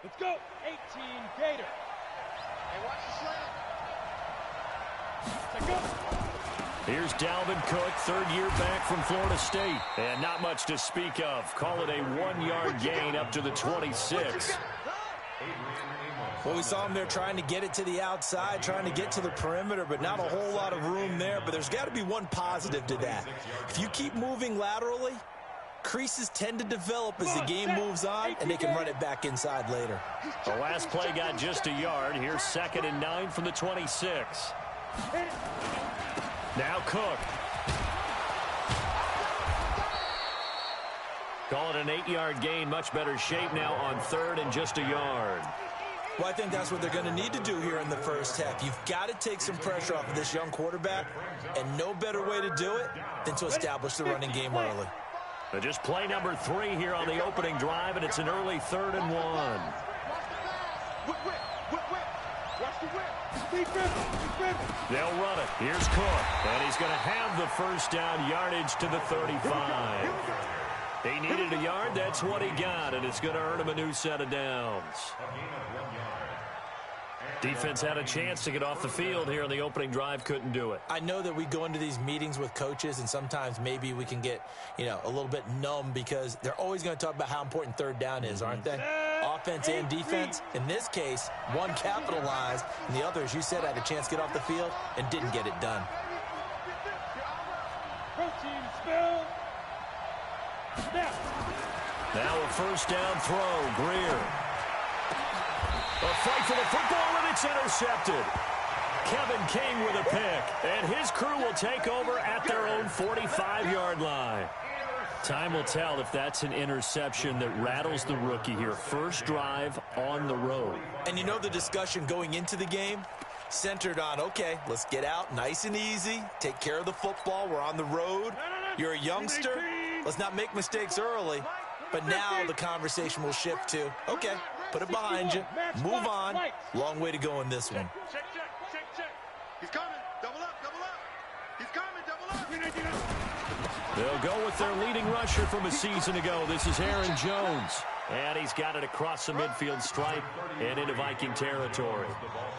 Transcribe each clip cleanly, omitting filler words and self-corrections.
Let's go. 18 Gator. Hey, watch the slam. Let's go. Here's Dalvin Cook, third year back from Florida State. And not much to speak of. Call it a 1-yard gain up to the 26. Well, we saw him there trying to get it to the outside, trying to get to the perimeter, but not a whole lot of room there. But there's got to be one positive to that. If you keep moving laterally, creases tend to develop as the game moves on, and they can run it back inside later. The last play got just a yard. Here's 2nd and 9 from the 26. Now Cook. Call it an 8-yard gain. Much better shape now on 3rd and just a yard. Well, I think that's what they're going to need to do here in the first half. You've got to take some pressure off of this young quarterback, and no better way to do it than to establish the running game early. But just play number 3 here on the opening drive, and it's an early 3rd and 1. They'll run it. Here's Cook, and he's going to have the first down, yardage to the 35. He needed a yard. That's what he got, and it's going to earn him a new set of downs. Defense had a chance to get off the field here on the opening drive, couldn't do it. I know that we go into these meetings with coaches, and sometimes maybe we can get, a little bit numb because they're always going to talk about how important 3rd down is, aren't they? Offense and defense. In this case, one capitalized, and the other, as you said, had a chance to get off the field and didn't get it done. Protein spill. Now a first down throw, Greer. A fight for the football, and it's intercepted. Kevin King with a pick, and his crew will take over at their own 45-yard line. Time will tell if that's an interception that rattles the rookie here. First drive on the road. And the discussion going into the game centered on, okay, let's get out nice and easy, take care of the football, we're on the road, you're a youngster, let's not make mistakes early. But now the conversation will shift to, okay, put it behind you, move on, long way to go in this one. Check. He's coming. Double up. He's coming. Double up. They'll go with their leading rusher from a season ago. This is Aaron Jones. And he's got it across the midfield stripe and into Viking territory.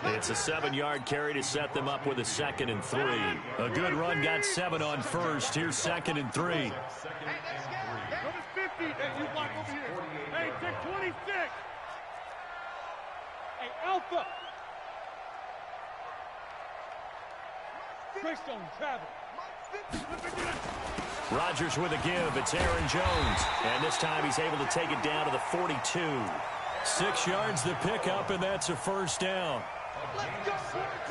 It's a 7-yard carry to set them up with a 2nd and 3. A good run got 7 on first. Here's 2nd and 3. Hey, 50. Hey, you block over here. Hey, check 26. Hey, Alpha. Greystone travel. Rodgers with a give. It's Aaron Jones. And this time he's able to take it down to the 42. 6 yards the pickup, and that's a first down.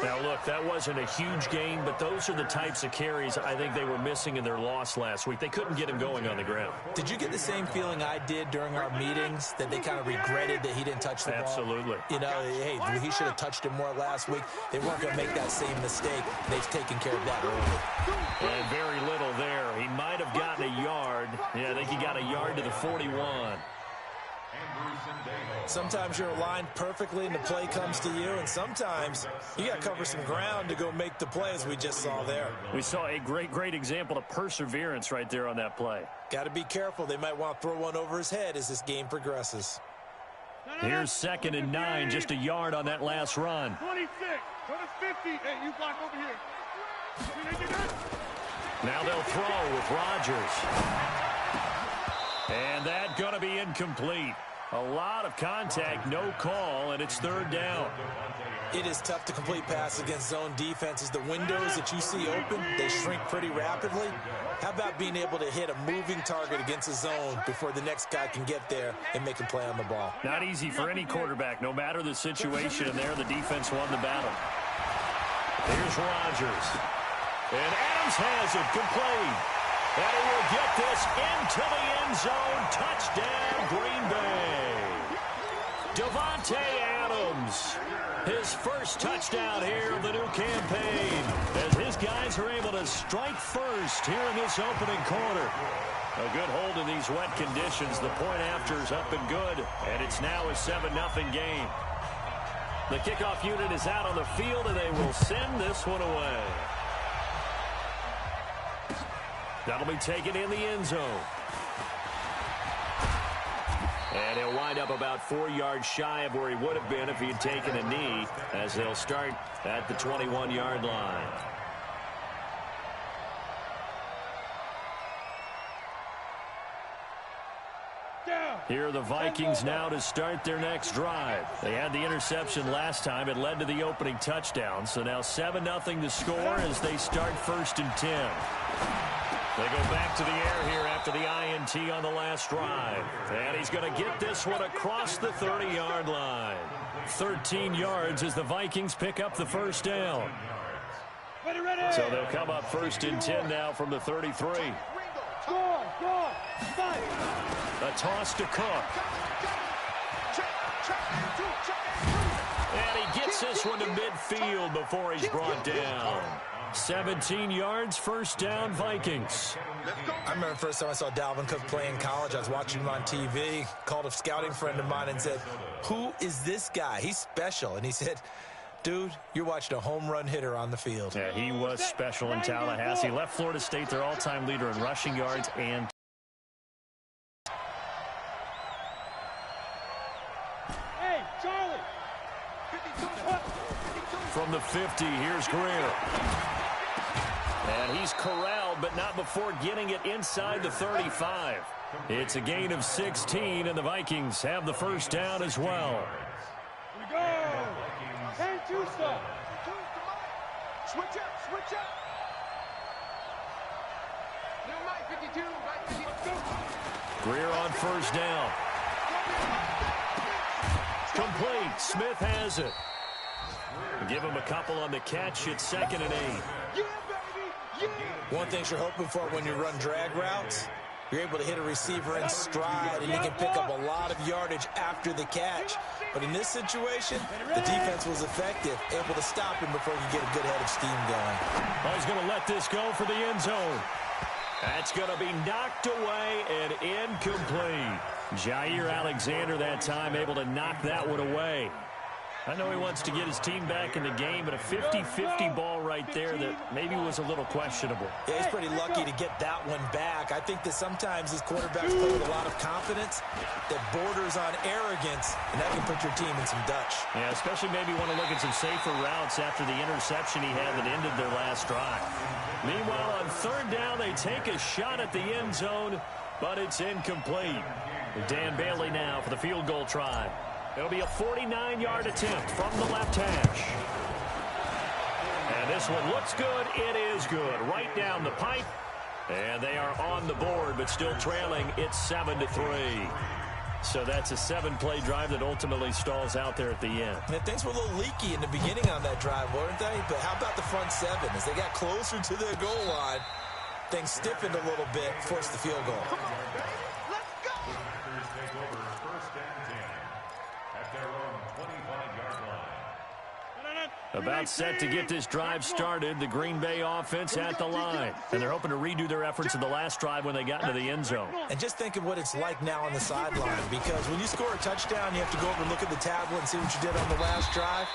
Now, look, that wasn't a huge gain, but those are the types of carries I think they were missing in their loss last week. They couldn't get him going on the ground. Did you get the same feeling I did during our meetings, that they kind of regretted that he didn't touch the ball? Absolutely. Hey, he should have touched it more last week. They weren't going to make that same mistake. They've taken care of that early. And very little there. He might have gotten a yard. Yeah, I think he got a yard to the 41. Sometimes you're aligned perfectly and the play comes to you, and sometimes you got to cover some ground to go make the play, as we just saw there. We saw a great example of perseverance right there on that play. Got to be careful. They might want to throw one over his head as this game progresses. Here's 2nd and 9, just a yard on that last run. 26. Go to 50. Hey, you block over here. Now they'll throw with Rodgers. And that going to be incomplete. A lot of contact, no call, and it's 3rd down. It is tough to complete passes against zone defenses. The windows that you see open, they shrink pretty rapidly. How about being able to hit a moving target against a zone before the next guy can get there and make a play on the ball? Not easy for any quarterback, no matter the situation, and there the defense won the battle. Here's Rodgers. And Adams has it, complete. And he will get this into the end zone. Touchdown, Green Bay. Davante Adams, his first touchdown here of the new campaign, as his guys are able to strike first here in this opening quarter. A good hold in these wet conditions. The point after is up and good, and it's now a 7-0 game. The kickoff unit is out on the field, and they will send this one away. That'll be taken in the end zone. And he'll wind up about 4 yards shy of where he would have been if he had taken a knee, as they'll start at the 21-yard line. Here are the Vikings now to start their next drive. They had the interception last time. It led to the opening touchdown. So now 7-0 to score as they start 1st and 10. They go back to the air here after the INT on the last drive. And he's going to get this one across the 30-yard line. 13 yards as the Vikings pick up the first down. So they'll come up 1st and 10 now from the 33. A toss to Cook. And he gets this one to midfield before he's brought down. 17 yards, first down, Vikings. I remember the first time I saw Dalvin Cook play in college. I was watching him on TV, called a scouting friend of mine and said, "Who is this guy? He's special." And he said, "Dude, you're watching a home run hitter on the field." Yeah, he was special in Tallahassee. Left Florida State their all-time leader in rushing yards and from the 50, here's Greer. And he's corralled, but not before getting it inside the 35. It's a gain of 16, and the Vikings have the first down as well. Here we go. 10-2 stop. Switch up. Greer on first down. Complete. Smith has it. Give him a couple on the catch. It's 2nd and 8. Yeah, baby. Yeah. One thing you're hoping for when you run drag routes, you're able to hit a receiver in stride, and you can pick up a lot of yardage after the catch. But in this situation, the defense was effective, able to stop him before he could get a good head of steam going. Well, he's going to let this go for the end zone. That's going to be knocked away and incomplete. Jair Alexander that time able to knock that one away. I know he wants to get his team back in the game, but a 50-50 ball right there that maybe was a little questionable. Yeah, he's pretty lucky to get that one back. I think that sometimes his quarterbacks play with a lot of confidence that borders on arrogance, and that can put your team in some Dutch. Yeah, especially maybe want to look at some safer routes after the interception he had that ended their last drive. Meanwhile, on 3rd down, they take a shot at the end zone, but it's incomplete. Dan Bailey now for the field goal try. It'll be a 49-yard attempt from the left hash. And this one looks good. It is good. Right down the pipe. And they are on the board, but still trailing. It's 7-3. So that's a 7-play drive that ultimately stalls out there at the end. And things were a little leaky in the beginning on that drive, weren't they? But how about the front 7? As they got closer to their goal line, things stiffened a little bit, forced the field goal. Come on, baby. Let's go. About set to get this drive started, the Green Bay offense at the line. And they're hoping to redo their efforts in the last drive when they got into the end zone. And just think of what it's like now on the sideline, because when you score a touchdown, you have to go over and look at the tablet and see what you did on the last drive.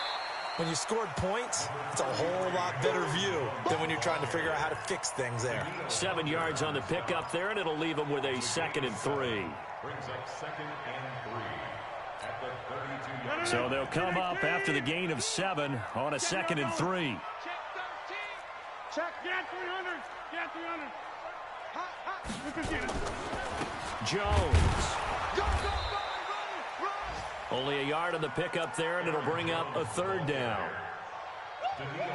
When you scored points, it's a whole lot better view than when you're trying to figure out how to fix things there. 7 yards on the pickup there, and it'll leave them with a 2nd and 3. Brings up 2nd and 3. So they'll come up after the gain of 7 on a 2nd and 3. Check. Get 300. Get 300. Hot. Jones. Go. Run. Only a yard on the pickup there, and it'll bring up a 3rd down.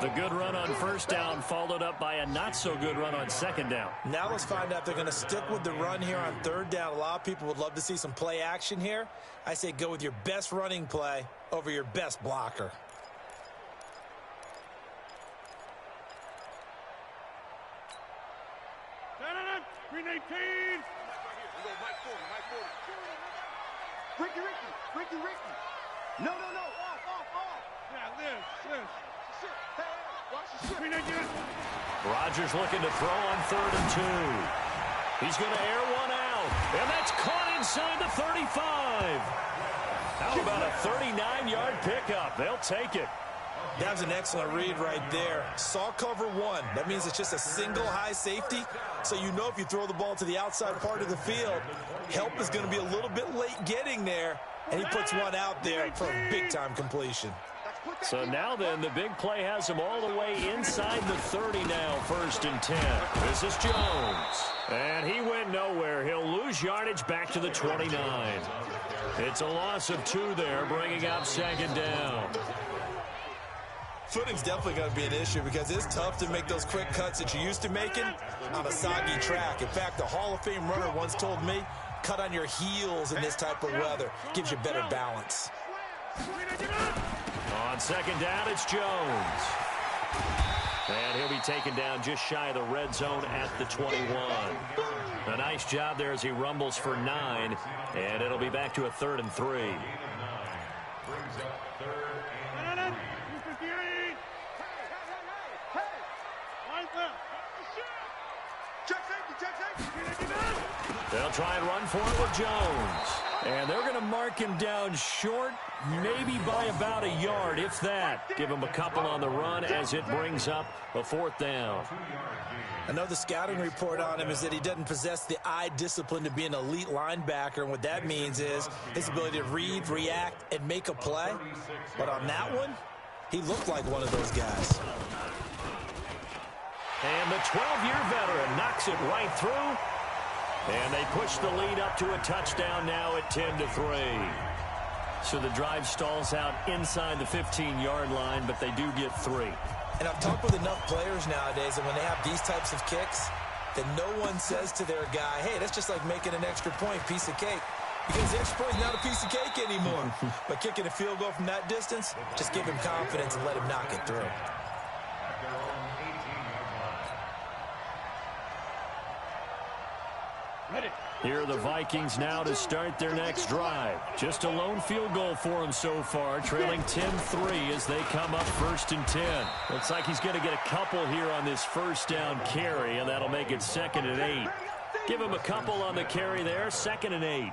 The good run on 1st down followed up by a not-so-good run on 2nd down. Now let's find out if they're going to stick with the run here on 3rd down. A lot of people would love to see some play action here. I say go with your best running play over your best blocker. Green 18. Ricky. No. Off. Yeah, this. Hey, watch the shit. Green 18. Rodgers looking to throw on 3rd and 2. He's going to air one out, and that's caught inside the 35. How about a 39-yard pickup? They'll take it. That was an excellent read right there. Saw cover one. That means it's just a single high safety. So you know if you throw the ball to the outside part of the field, help is going to be a little bit late getting there. And he puts one out there for a big-time completion. So now then, the big play has him all the way inside the 30 now, 1st and 10. This is Jones. And he went nowhere. He'll lose yardage back to the 29. It's a loss of 2 there, bringing up 2nd down. Footing's definitely going to be an issue because it's tough to make those quick cuts that you're used to making on a soggy track. In fact, the Hall of Fame runner once told me, cut on your heels in this type of weather. Gives you better balance. On 2nd down, it's Jones. And he'll be taken down just shy of the red zone at the 21. A nice job there as he rumbles for 9. And it'll be back to a 3rd and 3. Brings up 3rd and 3. They'll try and run for it with Jones. And they're going to mark him down short, maybe by about a yard, if that. Give him a couple on the run as it brings up a 4th down. I know the scouting report on him is that he doesn't possess the eye discipline to be an elite linebacker. And what that means is his ability to read, react, and make a play. But on that one, he looked like one of those guys. And the 12-year veteran knocks it right through. And they push the lead up to a touchdown now at 10-3. So the drive stalls out inside the 15-yard line, but they do get 3. And I've talked with enough players nowadays, and when they have these types of kicks, that no one says to their guy, hey, that's just like making an extra point, piece of cake. Because the extra point is not a piece of cake anymore. But kicking a field goal from that distance, just give him confidence and let him knock it through. Here are the Vikings now to start their next drive. Just a lone field goal for them so far, trailing 10-3 as they come up 1st and 10. Looks like he's going to get a couple here on this 1st down carry, and that'll make it 2nd and 8. Give him a couple on the carry there, 2nd and 8.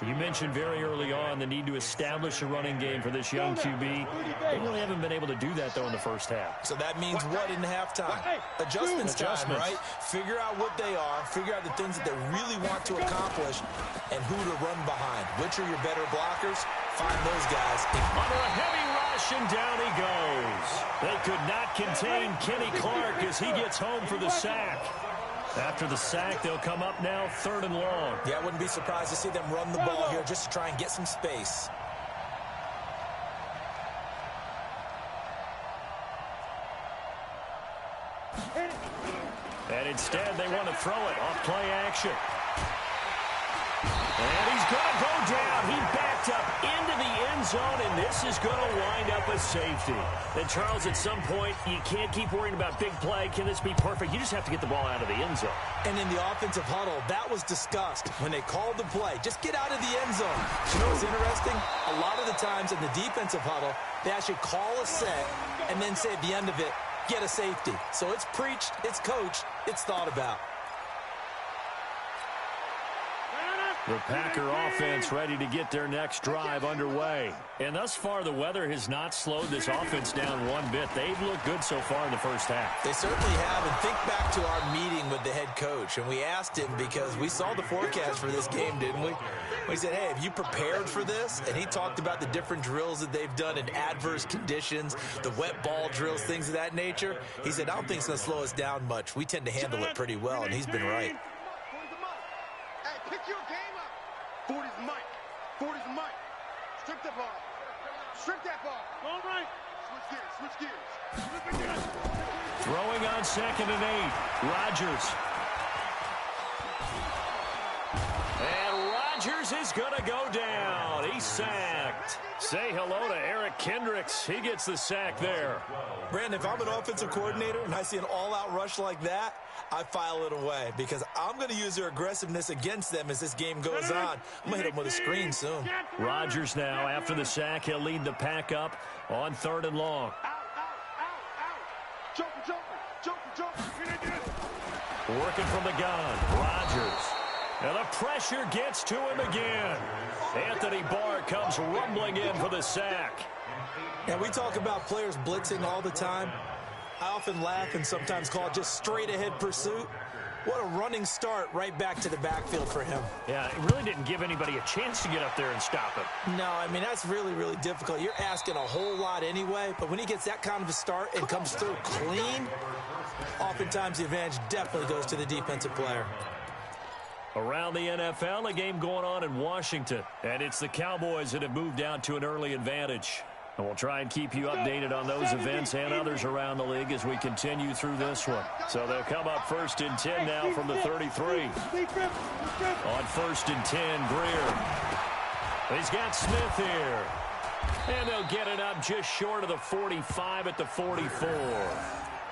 You mentioned very early on the need to establish a running game for this young QB. They really haven't been able to do that, though, in the 1st half. So that means what in halftime? Adjustments time, right? Figure out what they are, figure out the things that they really want to accomplish, and who to run behind. Which are your better blockers? Find those guys. Under a heavy rush, and down he goes. They could not contain Kenny Clark as he gets home for the sack. After the sack, they'll come up now 3rd and long. Yeah, I wouldn't be surprised to see them run the ball here just to try and get some space. And instead, they want to throw it off play action. And he's going to go down. He backed up into the end zone, and this is going to wind up a safety. And, Charles, at some point, you can't keep worrying about big play. Can this be perfect? You just have to get the ball out of the end zone. And in the offensive huddle, that was discussed when they called the play. Just get out of the end zone. You know what's interesting? A lot of the times in the defensive huddle, they actually call a set and then say at the end of it, get a safety. So it's preached, it's coached, it's thought about. The Packer offense ready to get their next drive underway. And thus far, the weather has not slowed this offense down one bit. They've looked good so far in the 1st half. They certainly have. And think back to our meeting with the head coach. And we asked him because we saw the forecast for this game, didn't we? We said, hey, have you prepared for this? And he talked about the different drills that they've done in adverse conditions, the wet ball drills, things of that nature. He said, I don't think it's going to slow us down much. We tend to handle it pretty well, and he's been right. Pick your game up. 40's Mike. 40's Mike. Strip that ball. Strip that ball. All right. Switch gears. Throwing on 2nd and 8. Rodgers. And Rodgers is going to go down. He's sacked. Say hello to Eric Kendricks. He gets the sack there. Brandon, if I'm an offensive coordinator and I see an all-out rush like that, I file it away because I'm going to use their aggressiveness against them as this game goes on. I'm going to hit them with a screen soon. Rodgers now, after the sack, he'll lead the pack up on 3rd and long. Joker. Working from the gun. Rodgers. And the pressure gets to him again. Anthony Barr comes rumbling in for the sack. And we talk about players blitzing all the time. I often laugh and sometimes call it just straight-ahead pursuit. What a running start right back to the backfield for him. Yeah, it really didn't give anybody a chance to get up there and stop him. No, I mean, that's really, really difficult. You're asking a whole lot anyway, but when he gets that kind of a start and comes through clean, oftentimes the advantage definitely goes to the defensive player. Around the NFL, a game going on in Washington, and it's the Cowboys that have moved out to an early advantage. And we'll try and keep you updated on those events and others around the league as we continue through this one. So they'll come up 1st and 10 now from the 33. On 1st and 10, Greer. He's got Smith here. And they'll get it up just short of the 45 at the 44.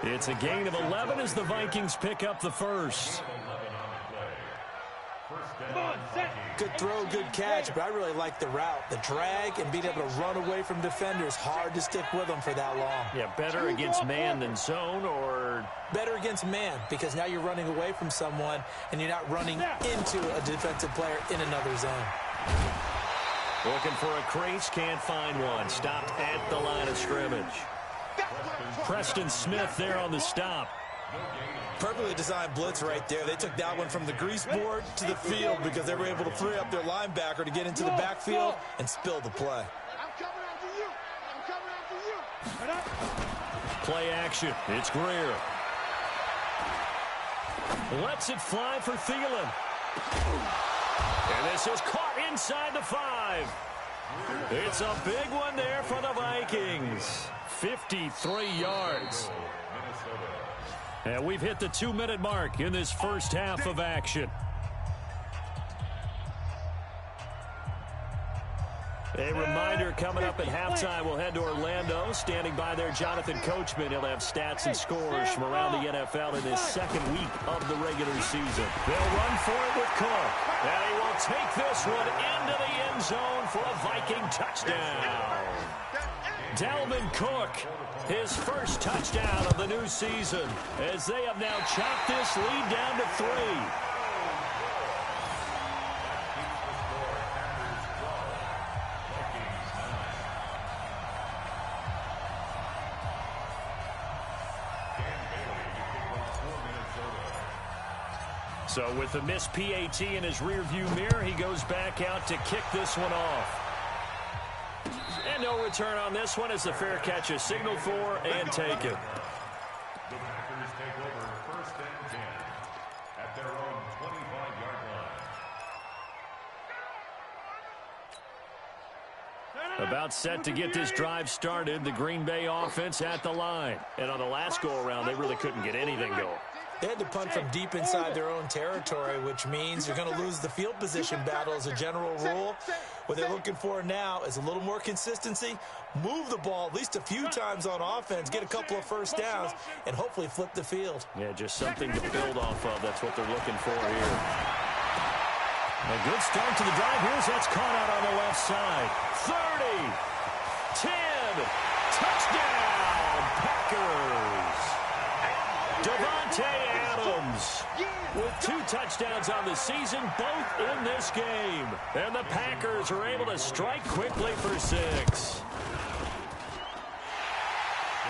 It's a gain of 11 as the Vikings pick up the first. Good throw, good catch, but I really like the route. The drag and being able to run away from defenders, hard to stick with them for that long. Yeah, better against man than zone, or? Better against man, because now you're running away from someone and you're not running into a defensive player in another zone. Looking for a crease, can't find one. Stopped at the line of scrimmage. Preston Smith there on the stop. Perfectly designed blitz right there. They took that one from the grease board to the field because they were able to free up their linebacker to get into the backfield and spill the play. Play action. It's Greer. Lets it fly for Thielen. And this is caught inside the 5. It's a big one there for the Vikings. 53 yards. And we've hit the 2-minute mark in this first half of action. A reminder, coming up at halftime, we'll head to Orlando. Standing by there, Jonathan Coachman. He'll have stats and scores from around the NFL in his second week of the regular season. They'll run for it with Cook. And he will take this one into the end zone for a Viking touchdown. Dalvin Cook, his first touchdown of the new season, as they have now chopped this lead down to 3. So with the missed PAT in his rearview mirror, he goes back out to kick this one off. And no return on this one as the fair catch is signaled for and taken. The Packers take over 1st and 10 at their own 25-yard line. About set to get this drive started, the Green Bay offense at the line. And on the last go-around, they really couldn't get anything going. They had to punt from deep inside their own territory, which means you're going to lose the field position battle as a general rule. What they're looking for now is a little more consistency, move the ball at least a few times on offense, get a couple of first downs, and hopefully flip the field. Yeah, just something to build off of. That's what they're looking for here. A good start to the drive. Here's that's caught out on the left side. 30, 10, touchdown, Packers. Devontae Adams with 2 touchdowns on the season, both in this game. And the Packers are able to strike quickly for 6.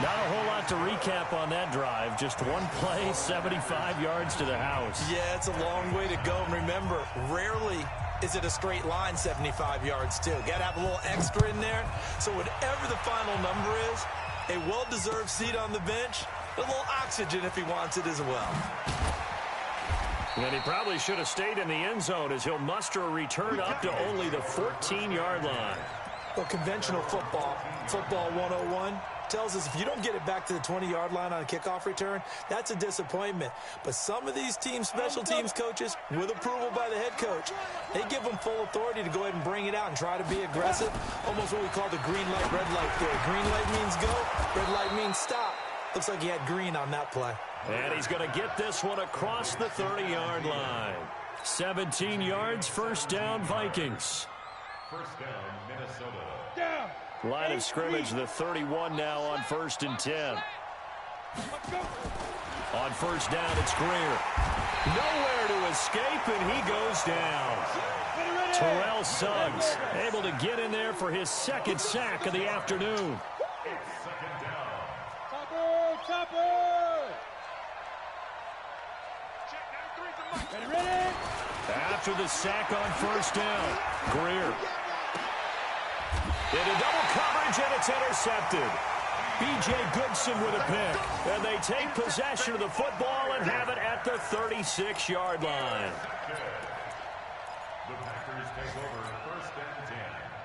Not a whole lot to recap on that drive. Just one play, 75 yards to the house. Yeah, it's a long way to go. And remember, rarely is it a straight line 75 yards, too. Got to have a little extra in there. So whatever the final number is, a well-deserved seat on the bench, a little oxygen if he wants it as well. And he probably should have stayed in the end zone as he'll muster a return up to only the 14-yard line. Well, conventional football 101, tells us if you don't get it back to the 20-yard line on a kickoff return, that's a disappointment. But some of these teams, special teams coaches, with approval by the head coach, they give them full authority to go ahead and bring it out and try to be aggressive, almost what we call the green light, red light theory. Green light means go, red light means stop. Looks like he had green on that play. And he's going to get this one across the 30-yard line. 17 yards, first down, Vikings. First down, Minnesota. Line of scrimmage, the 31 now on 1st and 10. On first down, it's Greer. Nowhere to escape, and he goes down. Terrell Suggs able to get in there for his second sack of the afternoon. After the sack on first down, Greer. Into double coverage, and it's intercepted. B.J. Goodson with a pick. And they take possession of the football and have it at the 36-yard line. The Packers take over first and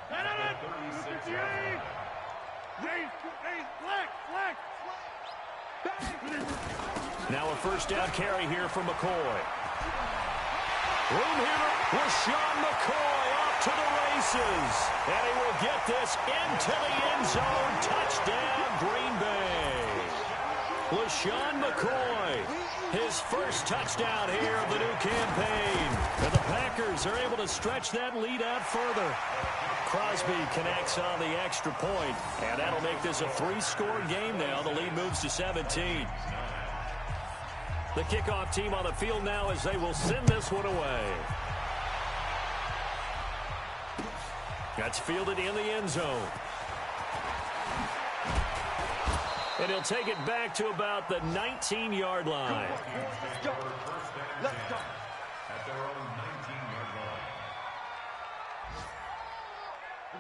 10 at the 36-yard line. Now a first down carry here from McCoy. Room here with Sean McCoy off to the races. And he will get this into the end zone. Touchdown, Green Bay. LaShawn McCoy, his first touchdown here of the new campaign. And the Packers are able to stretch that lead out further. Crosby connects on the extra point, and that'll make this a three-score game now. The lead moves to 17. The kickoff team on the field now as they will send this one away. That's fielded in the end zone. And he'll take it back to about the 19-yard line. Let's go. Let's go. At their own 19-yard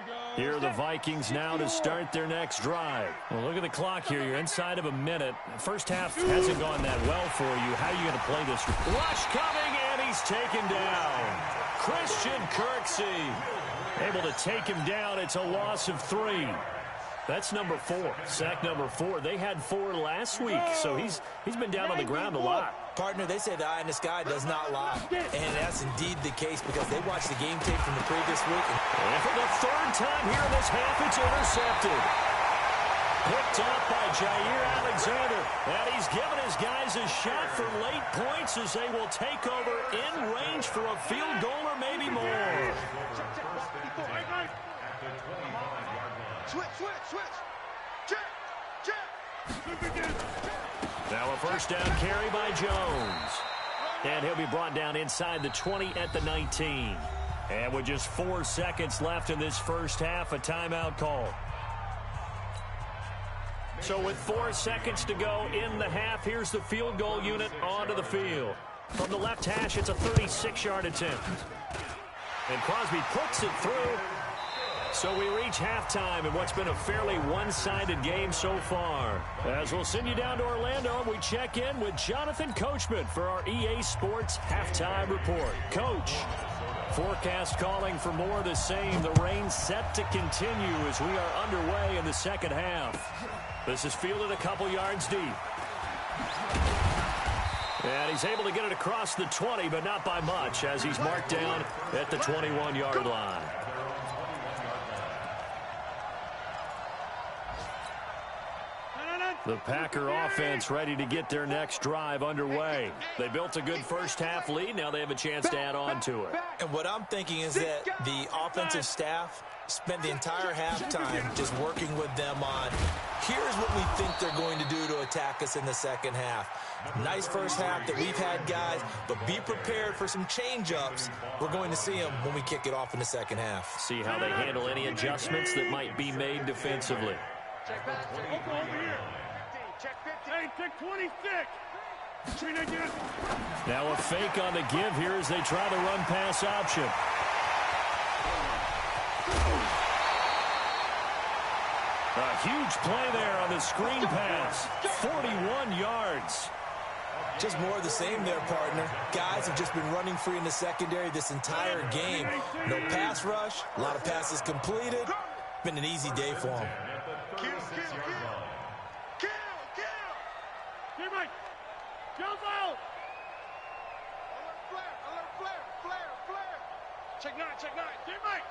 line. Here are the Vikings now to start their next drive. Well, look at the clock here. You're inside of a minute. First half hasn't gone that well for you. How are you going to play this? Rush coming, and he's taken down. Christian Kirksey able to take him down. It's a loss of 3. That's number 4. Sack number 4. They had 4 last week, so he's been down on the ground a lot. Partner, they say the eye in the sky does not lie. And that's indeed the case because they watched the game tape from the previous week. And for the third time here in this half, it's intercepted. Picked up by Jair Alexander. And he's given his guys a shot for late points as they will take over in range for a field goal or maybe more. Switch. Check. Now a first down carry by Jones. And he'll be brought down inside the 20 at the 19. And with just 4 seconds left in this first half, a timeout call. So with 4 seconds to go in the half, here's the field goal unit onto the field. From the left hash, it's a 36-yard attempt. And Crosby puts it through. So we reach halftime in what's been a fairly one-sided game so far. As we'll send you down to Orlando, we check in with Jonathan Coachman for our EA Sports Halftime Report. Coach, forecast calling for more of the same. The rain set to continue as we are underway in the second half. This is fielded a couple yards deep. And he's able to get it across the 20, but not by much, as he's marked down at the 21-yard line. The Packer offense ready to get their next drive underway. They built a good first-half lead. Now they have a chance to add on to it. And what I'm thinking is that the offensive staff spent the entire halftime just working with them on, here's what we think they're going to do to attack us in the second half. Nice first half that we've had, guys, but be prepared for some change-ups. We're going to see them when we kick it off in the second half. See how they handle any adjustments that might be made defensively. Check back. Over here. Check 15. Hey, check 26. Now a fake on the give here as they try the run-pass option. A huge play there on the screen pass. 41 yards. Just more of the same there, partner. Guys have just been running free in the secondary this entire game. No pass rush, a lot of passes completed. Been an easy day for them. Kill. Teammate, jump out. Alert flare. Check 9. Teammate.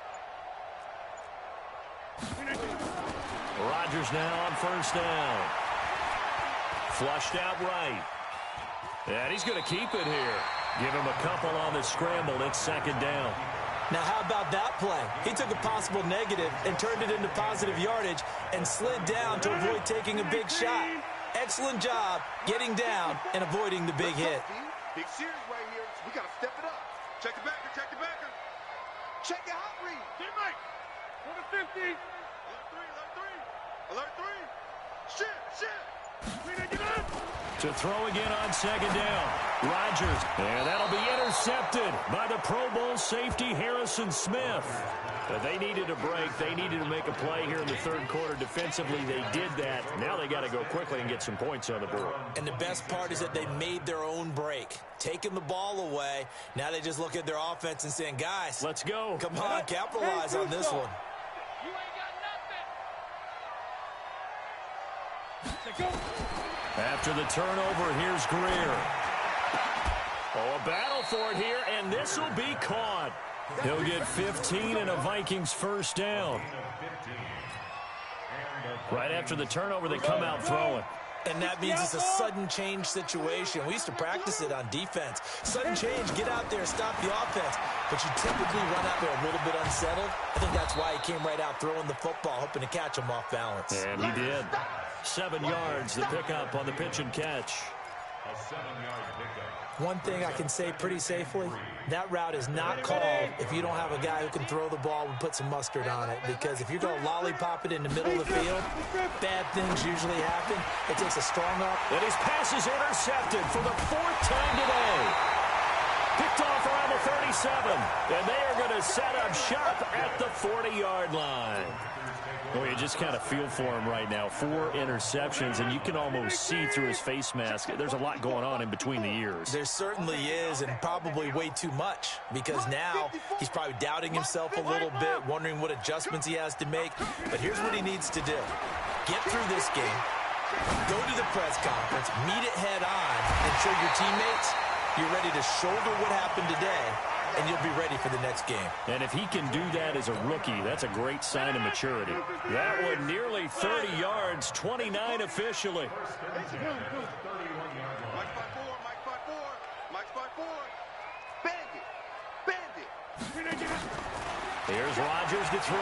Rodgers now on first down. Flushed out right. And he's going to keep it here. Give him a couple on the scramble. It's second down. Now, how about that play? He took a possible negative and turned it into positive yardage and slid down to avoid taking a big shot. Excellent job getting down and avoiding the big hit. Big series right here. We got to step it up. Check the backer, check the backer. Check your hot read. Get right. Go to 50. Alert 3, alert 3. Alert 3. Shit. To throw again on second down. Rodgers. And that'll be intercepted by the Pro Bowl safety Harrison Smith. But they needed a break. They needed to make a play here in the third quarter. Defensively, they did that. Now they got to go quickly and get some points on the board. And the best part is that they made their own break. Taking the ball away. Now they just look at their offense and saying, guys, let's go. Come on, capitalize on this one. You ain't got nothing. After the turnover, here's Greer. Oh, a battle for it here, and this will be caught. He'll get 15 and a Vikings first down. Right after the turnover, they come out throwing. And that means it's a sudden change situation. We used to practice it on defense. Sudden change, get out there, stop the offense. But you typically run out there a little bit unsettled. I think that's why he came right out throwing the football, hoping to catch him off balance. And he did. 7 yards, the pickup on the pitch and catch. A 7-yard pickup. One thing I can say pretty safely, that route is not called if you don't have a guy who can throw the ball and put some mustard on it. Because if you're going to lollipop it in the middle of the field, bad things usually happen. It takes a strong arm. And his pass is intercepted for the 4th time today. Picked off around the 37. And they are going to set up shop at the 40-yard line. Well, you just kind of feel for him right now. 4 interceptions, and you can almost see through his face mask. There's a lot going on in between the ears. There certainly is, and probably way too much, because now he's probably doubting himself a little bit, wondering what adjustments he has to make. But here's what he needs to do. Get through this game, go to the press conference, meet it head on, and show your teammates you're ready to shoulder what happened today, and you'll be ready for the next game. And if he can do that as a rookie, that's a great sign of maturity. That one nearly 30 yards, 29 officially. Mike's 5-4, Mike's 5-4. Bandit. Here's Rodgers to throw.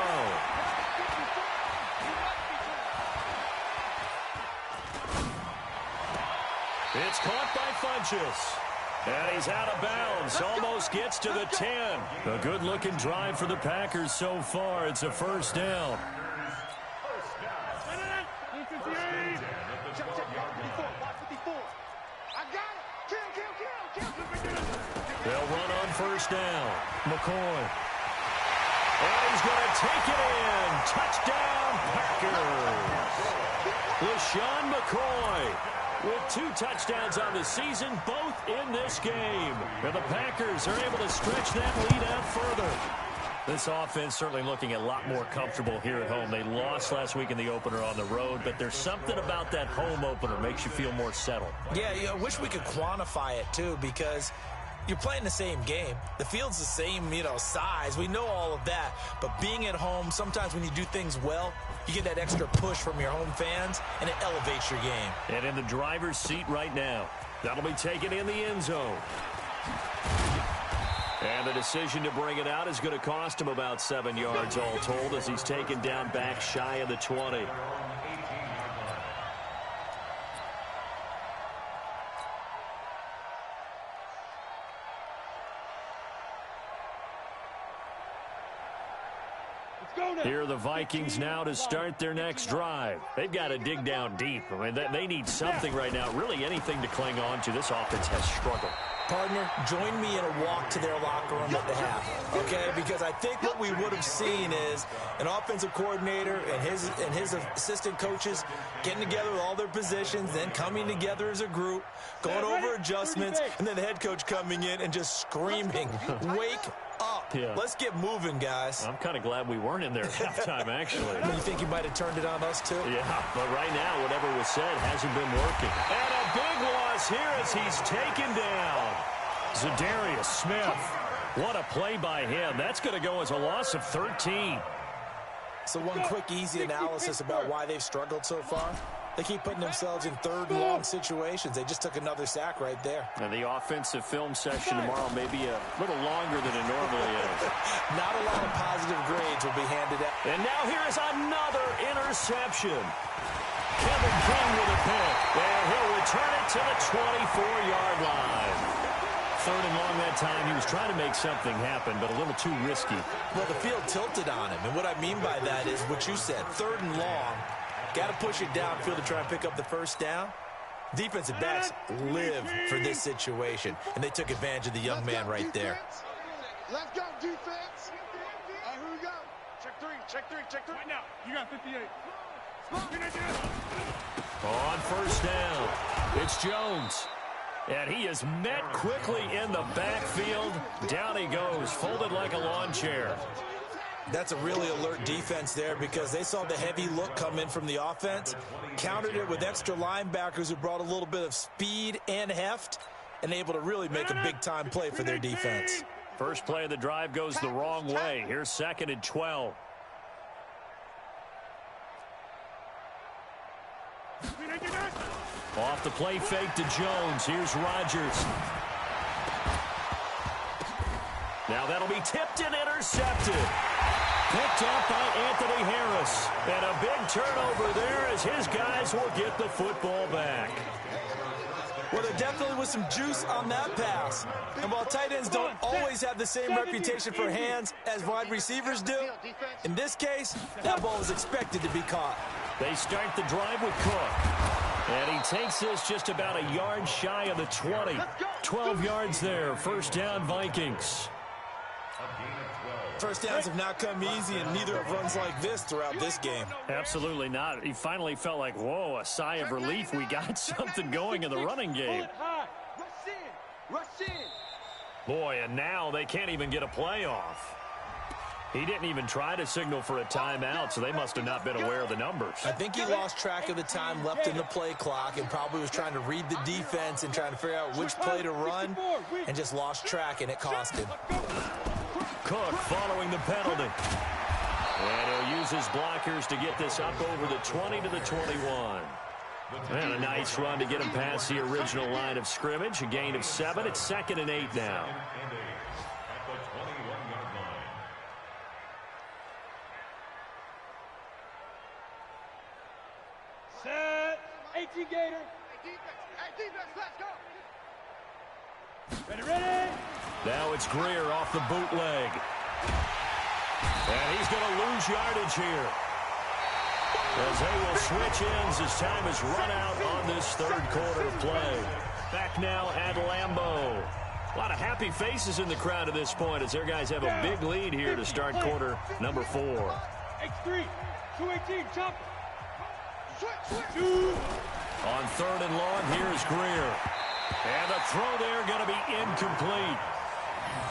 It's caught by Funchess. And he's out of bounds. Almost gets to the 10. A good-looking drive for the Packers so far. It's a first down. They'll run on first down. McCoy. And he's going to take it in. Touchdown, Packers. LaShawn McCoy with 2 touchdowns on the season, both in this game. And the Packers are able to stretch that lead out further. This offense certainly looking a lot more comfortable here at home. They lost last week in the opener on the road, but there's something about that home opener makes you feel more settled. Yeah, I wish we could quantify it, too, because you're playing the same game. The field's the same, size. We know all of that. But being at home, sometimes when you do things well, you get that extra push from your home fans, and it elevates your game. And in the driver's seat right now. That'll be taken in the end zone. And the decision to bring it out is going to cost him about 7 yards all told as he's taken down back shy of the 20. Here are the Vikings now to start their next drive. They've got to dig down deep. I mean, they need something right now, really anything to cling on to. This offense has struggled. Partner, join me in a walk to their locker room at the half, okay? Because I think what we would have seen is an offensive coordinator and his assistant coaches getting together with all their positions, then coming together as a group, going over adjustments, and then the head coach coming in and just screaming, wake up. Yeah. Let's get moving, guys. I'm kind of glad we weren't in there at halftime, actually. You think he might have turned it on us, too? Yeah, but right now, whatever was said hasn't been working. And a big loss here as he's taken down. Zadarius Smith. What a play by him. That's going to go as a loss of 13. So one quick, easy analysis about why they've struggled so far. They keep putting themselves in 3rd and long situations. They just took another sack right there. And the offensive film session tomorrow may be a little longer than it normally is. Not a lot of positive grades will be handed out. And now here is another interception. Kevin King with a pick. And he'll return it to the 24-yard line. Third and long that time. He was trying to make something happen, but a little too risky. Well, the field tilted on him. And what I mean by that is what you said. Third and long. Got to push it downfield to try and pick up the first down. Defensive backs live for this situation. And they took advantage of the young man right there. Let's go, defense. All right, here we go. Check three, check three, check three. Right now, you got 58. On first down, it's Jones. And he is met quickly in the backfield. Down he goes, folded like a lawn chair. That's a really alert defense there because they saw the heavy look come in from the offense, countered it with extra linebackers who brought a little bit of speed and heft, and able to really make a big-time play for their defense. First play of the drive goes the wrong way. Here's 2nd and 12. Off the play fake to Jones. Here's Rodgers. Now that'll be tipped and intercepted. Picked up by Anthony Harris. And a big turnover there as his guys will get the football back. Well, there definitely was some juice on that pass. And while tight ends don't always have the same reputation for hands as wide receivers do, in this case, that ball was expected to be caught. They start the drive with Cook. And he takes this just about a yard shy of the 20. 12 yards there. First down, Vikings. First downs have not come easy, and neither have runs like this throughout this game. Absolutely not. He finally felt like, whoa, a sigh of relief. We got something going in the running game. Rush in. Boy, and now they can't even get a play off. He didn't even try to signal for a timeout, so they must have not been aware of the numbers. I think he lost track of the time left in the play clock and probably was trying to read the defense and trying to figure out which play to run and just lost track, and it cost him. Cook following the penalty. And he'll use his blockers to get this up over the 20 to the 21. And a nice run to get him past the original line of scrimmage. A gain of 7. It's 2nd and 8 now. Set. 18 Gator. Hey, defense, let's go. Ready. Now it's Greer off the bootleg. And he's going to lose yardage here, as they will switch ends as time is run out on this third quarter of play. Back now at Lambeau. A lot of happy faces in the crowd at this point as their guys have a big lead here to start quarter number 4. X3, 218, chop. On 3rd and long, here's Greer. And the throw there going to be incomplete.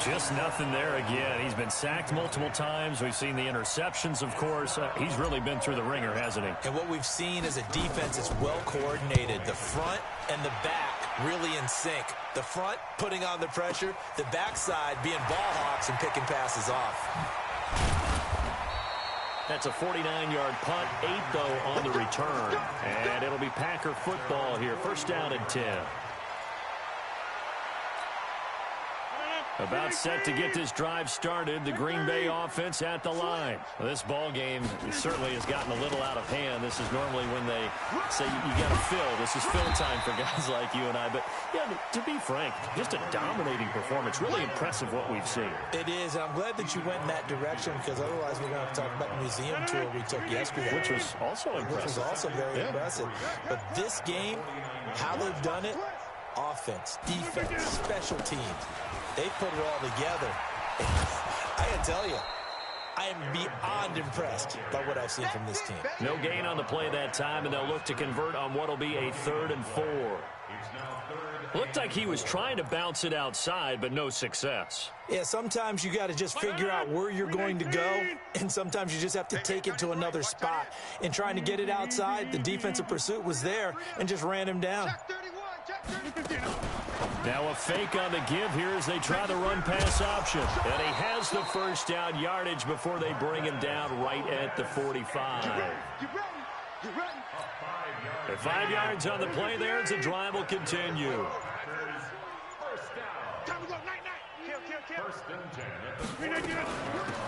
Just nothing there again. He's been sacked multiple times. We've seen the interceptions, of course. He's really been through the ringer, hasn't he? And what we've seen is a defense that's well coordinated. The front and the back really in sync. The front putting on the pressure, the backside being ball hawks and picking passes off. That's a 49-yard punt, 8, though, on the return. And it'll be Packer football here. First down and 10. About set to get this drive started. The Green Bay offense at the line. Well, this ball game certainly has gotten a little out of hand. This is normally when they say you got to fill. This is fill time for guys like you and I. But, yeah, to be frank, just a dominating performance. Really impressive what we've seen. It is, and I'm glad that you went in that direction because otherwise we're going to have to talk about the museum tour we took yesterday. Which was also impressive. Which was also very impressive. But this game, how they've done it, offense, defense, special teams. They put it all together. I gotta tell you, I am beyond impressed by what I've seen from this team. No gain on the play that time, and they'll look to convert on what will be a 3rd and 4. Looked like he was trying to bounce it outside, but no success. Yeah, sometimes you got to just figure out where you're going to go, and sometimes you just have to take it to another spot. And trying to get it outside, the defensive pursuit was there and just ran him down. Now a fake on the give here as they try the run-pass option. And he has the first down yardage before they bring him down right at the 45. At 5 yards on the play there as the drive will continue.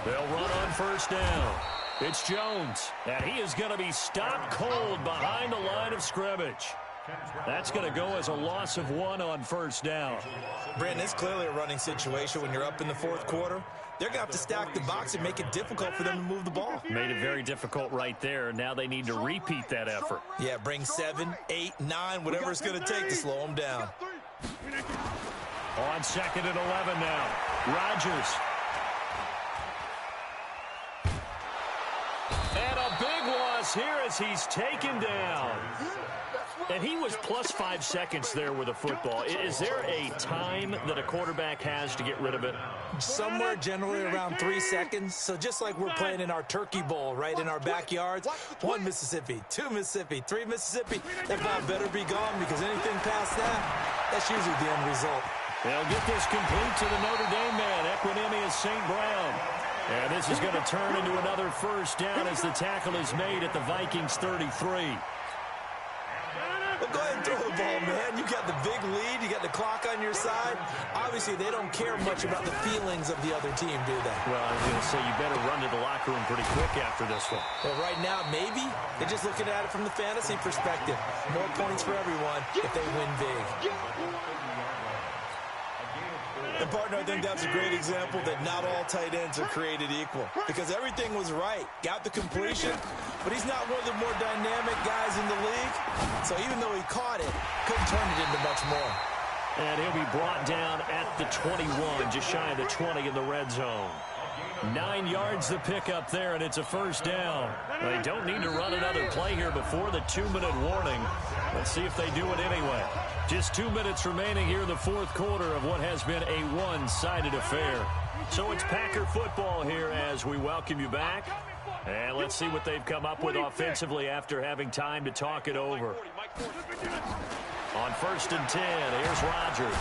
They'll run on first down. It's Jones, and he is going to be stopped cold behind the line of scrimmage. That's going to go as a loss of 1 on first down. Brandon, it's clearly a running situation when you're up in the fourth quarter. They're going to have to stack the box and make it difficult for them to move the ball. Made it very difficult right there. Now they need to repeat that effort. Yeah, bring 7, 8, 9, whatever it's going to take to slow them down. On 2nd and 11 now. Rodgers. And a big loss here as he's taken down. And he was plus 5 seconds there with a football. Is there a time that a quarterback has to get rid of it? Somewhere generally around 3 seconds. So just like we're playing in our turkey bowl right in our backyards, 1 Mississippi, 2 Mississippi, 3 Mississippi, that ball better be gone because anything past that, that's usually the end result. They'll get this complete to the Notre Dame man, Equinemius St. Brown. And this is going to turn into another first down as the tackle is made at the Vikings 33. Well, go ahead and throw the ball, man. You got the big lead. You got the clock on your side. Obviously, they don't care much about the feelings of the other team, do they? Well, I was going to say, you better run to the locker room pretty quick after this one. Well, right now, maybe. They're just looking at it from the fantasy perspective. More points for everyone if they win big. And, partner, I think that's a great example that not all tight ends are created equal because everything was right. Got the completion, but he's not one of the more dynamic guys in the league. So even though he caught it, couldn't turn it into much more. And he'll be brought down at the 21, just shy of the 20 in the red zone. 9 yards the pickup there, and it's a first down. They don't need to run another play here before the 2-minute warning. Let's see if they do it anyway. Just 2 minutes remaining here in the fourth quarter of what has been a one-sided affair. So it's Packer football here as we welcome you back. And let's see what they've come up with offensively after having time to talk it over. On 1st and 10, here's Rodgers.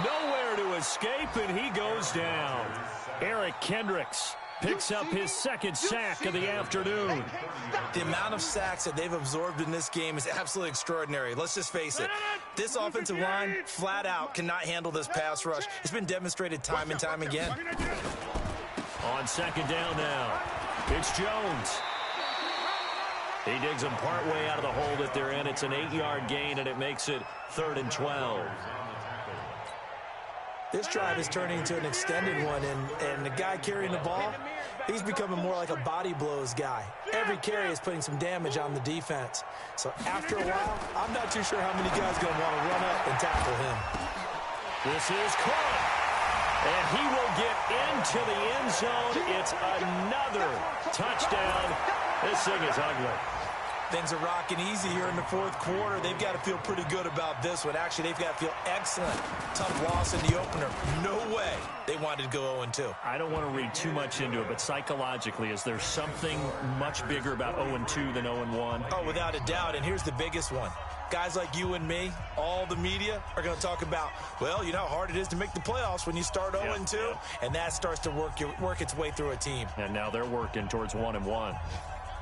Nowhere to escape, and he goes down. Eric Kendricks picks up his 2nd sack of the afternoon. The amount of sacks that they've absorbed in this game is absolutely extraordinary. Let's just face it. This offensive line, flat out, cannot handle this pass rush. It's been demonstrated time and time again. On 2nd down now, it's Jones. He digs him partway out of the hole that they're in. It's an 8-yard gain, and it makes it 3rd and 12. This drive is turning into an extended one, and the guy carrying the ball, he's becoming more like a body blows guy. Every carry is putting some damage on the defense. So after a while, I'm not too sure how many guys are going to want to run up and tackle him. This is caught, and he will get into the end zone. It's another touchdown. This thing is ugly. Things are rocking easy here in the fourth quarter. They've got to feel pretty good about this one. Actually, they've got to feel excellent. Tough loss in the opener. No way they wanted to go 0-2. I don't want to read too much into it, but psychologically, is there something much bigger about 0-2 than 0-1? Oh, without a doubt, and here's the biggest one. Guys like you and me, all the media, are going to talk about, well, you know how hard it is to make the playoffs when you start 0-2, and that starts to work its way through a team. And now they're working towards 1-1.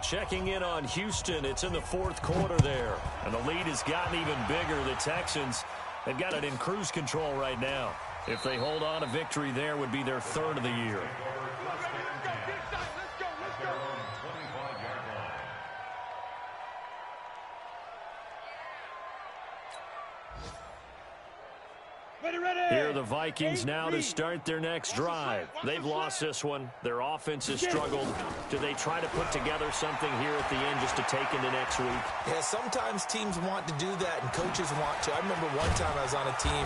Checking in on Houston. It's in the fourth quarter there. And the lead has gotten even bigger. The Texans have got it in cruise control right now. If they hold on, a victory there would be their 3rd of the year. Here are the Vikings now to start their next drive. They've lost this one. Their offense has struggled. Do they try to put together something here at the end just to take into next week? Yeah, sometimes teams want to do that and coaches want to. I remember one time I was on a team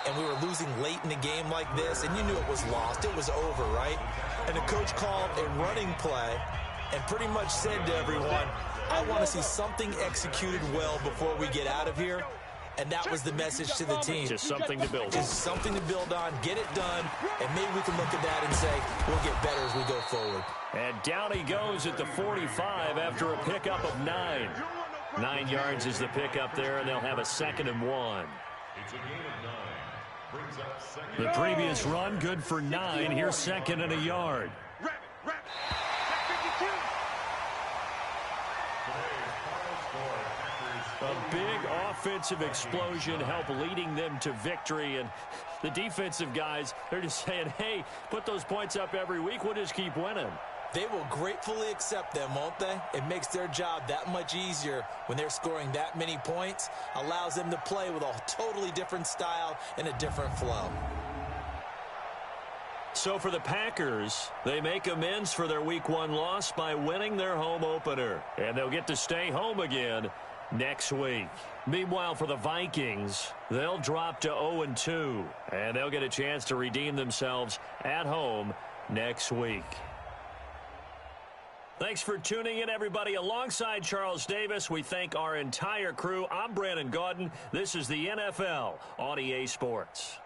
and we were losing late in the game like this, and you knew it was lost. It was over, right? And the coach called a running play and pretty much said to everyone, I want to see something executed well before we get out of here. And that was the message to the team. Just something to build on. Just something to build on, get it done, and maybe we can look at that and say, we'll get better as we go forward. And down he goes at the 45 after a pickup of 9. 9 yards is the pickup there, and they'll have a 2nd and 1. It's a gain of 9. Brings up 2nd. The previous run, good for 9. Here's 2nd and a yard. A big offensive explosion helped leading them to victory, and the defensive guys, they're just saying, hey, put those points up every week, we'll just keep winning. They will gratefully accept them, won't they? It makes their job that much easier when they're scoring that many points, allows them to play with a totally different style and a different flow. So for the Packers, they make amends for their Week 1 loss by winning their home opener. And they'll get to stay home again next week. Meanwhile, for the Vikings, they'll drop to 0-2. And they'll get a chance to redeem themselves at home next week. Thanks for tuning in, everybody. Alongside Charles Davis, we thank our entire crew. I'm Brandon Gaudin. This is the NFL on EA Sports.